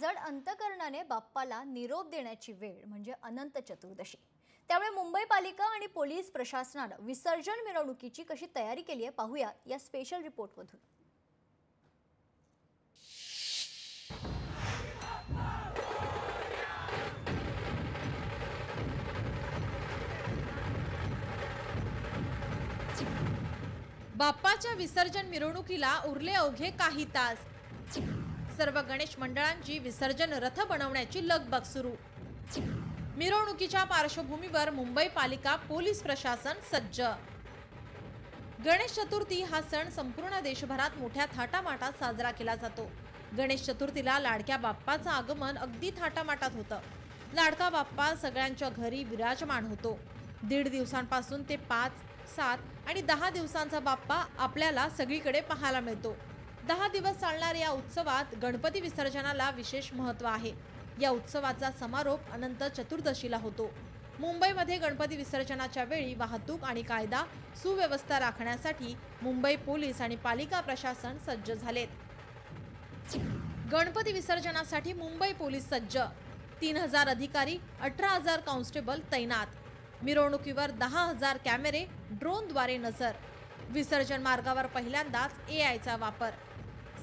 जड अंतकरणाने बाप्पाला निरोप देण्याची वेळ म्हणजे अनंत चतुर्दशी। त्यामुळे मुंबई पालिका आणि पोलीस प्रशासनाने विसर्जन मिरवणुकीची कशी तयारी केली आहे पाहूया या स्पेशल रिपोर्टमधून। बाप्पाच्या विसर्जन मिरवणुकीला उरले अवघे काही तास। सर्व गणेश मंडळांची विसर्जन रथ बनवण्याची लगबग सुरू। मिरवणुकीच्या पार्श्वभूमीवर मुंबई पालिका पोलीस प्रशासन सज्ज। गणेश चतुर्थी हा सण संपूर्ण देशभरात मोठ्या थाटामाटात साजरा केला जातो। गणेश चतुर्थीला लाडक्या बाप्पाचं आगमन अगदी थाटामाटात होतं। लाडका बाप्पा सगळ्यांच्या घरी विराजमान होतो। 1.5 दिवसांपासून ते 5, 7 आणि 10 दिवसांचा बाप्पा आपल्याला सगळीकडे पाहायला मिळतो। 10 दिवस चालणाऱ्या या उत्सवात गणपती विसर्जनाला विशेष महत्त्व आहे। या उत्सवाचा समारोप अनंत चतुर्दशीला होतो। मुंबईमध्ये गणपती विसर्जनाच्या वेळी वाहतूक आणि कायदा सुव्यवस्था राखण्यासाठी मुंबई पोलीस आणि पालिका प्रशासन सज्ज झालेत। गणपती विसर्जनासाठी मुंबई पोलीस सज्ज। 3000 अधिकारी, 18000 कॉन्स्टेबल तैनात। मिरवणुकीवर 10,000 कॅमेरे, ड्रोनद्वारे नजर। विसर्जन मार्गावर पहिल्यांदाच एआयचा वापर।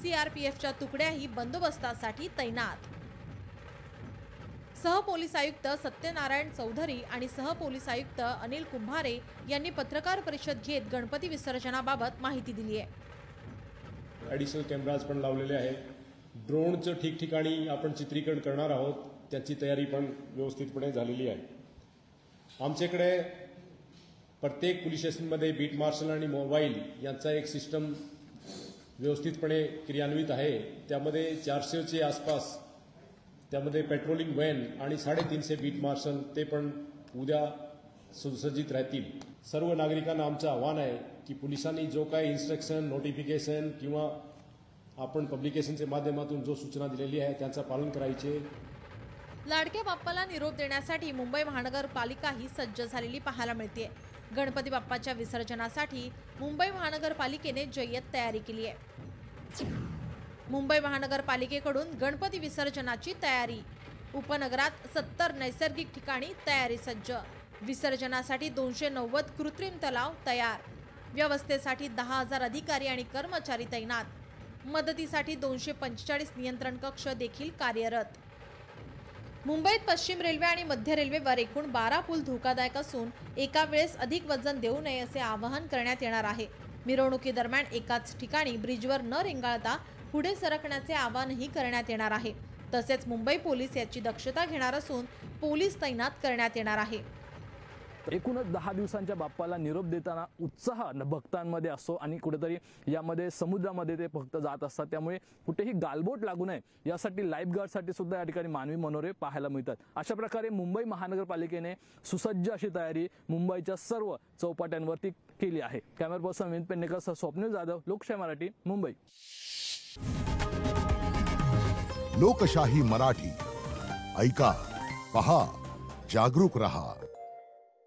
सीआरपीएफच्या तुकड्याही बंदोबस्तासाठी तैनात। सहपोलीस आयुक्त सत्यनारायण चौधरी आणि सहपोलीस आयुक्त अनिल कुंभारे यांनी पत्रकार परिषद घेत गणपती विसर्जनाबाबत माहिती दिली आहे। ॲडिशनल कॅमेराज पण लावलेले आहेत। ड्रोनचं ठिकठिकाणी आपण चित्रीकरण करणार आहोत, त्याची तयारी पण व्यवस्थितपणे झालेली आहे। आमच्याकडे प्रत्येक पोलीस स्टेशनमध्ये बीट मार्शल आणि मोबाईल यांचा एक सिस्टम व्यवस्थितपणे क्रियान्वित आहे। त्यामध्ये 400चे आसपास त्यामध्ये पेट्रोलिंग व्हॅन आणि 350 बीट मार्शल ते पण उद्या सुसज्जित राहतील। सर्व नागरिकांना आमचं आव्हान आहे की पोलिसांनी जो काही इन्स्ट्रक्शन, नोटिफिकेशन किंवा आपण पब्लिकेशनच्या माध्यमातून जो सूचना दिलेली आहे त्याचं पालन करायचे। लाडक्या बाप्पाला निरोप देण्यासाठी मुंबई महानगरपालिका ही सज्ज झालेली पाहायला मिळते। गणपती बाप्पाच्या विसर्जनासाठी मुंबई महानगरपालिकेने जय्यत तयारी केली आहे। मुंबई महानगरपालिकेकडून गणपती विसर्जनाची तयारी। उपनगरात 70 नैसर्गिक ठिकाणी तयारी सज्ज। विसर्जनासाठी 290 कृत्रिम तलाव तयार। व्यवस्थेसाठी 10,000 अधिकारी आणि कर्मचारी तैनात। मदतीसाठी 245 नियंत्रण कक्ष देखील कार्यरत। मुंबईत पश्चिम रेल्वे आणि मध्य रेल्वेवर एकूण 12 पूल धोकादायक असून एका वेळेस अधिक वजन देऊ नये असे आवाहन करण्यात येणार आहे। मिरवणुकीदरम्यान एकाच ठिकाणी ब्रिजवर न रेंगाळता पुढे सरकण्याचे आवाहनही करण्यात येणार आहे। तसेच मुंबई पोलीस याची दक्षता घेणार असून पोलीस तैनात करण्यात येणार आहे। एकूणच 10 दिवसांच्या बाप्पाला निरोप देताना उत्साह भक्तांमध्ये असतो आणि कुठेतरी यामध्ये समुद्रामध्ये ते भक्त जात असतात। त्यामुळे कुठेही गालबोट लागू नये यासाठी लाईफगार्डसाठी सुद्धा या ठिकाणी मानवी मनोरे पाहायला मिळतात। अशा प्रकारे मुंबई महानगरपालिकेने सुसज्ज अशी तयारी मुंबईच्या सर्व चौपाट्यांवरती केली आहे। कॅमेरा पर्सन विनीत पेडणेकर सह स्वप्नील जाधव, लोकशाही मराठी, मुंबई। लोकशाही मराठी ऐका, पहा, जागरूक रहा।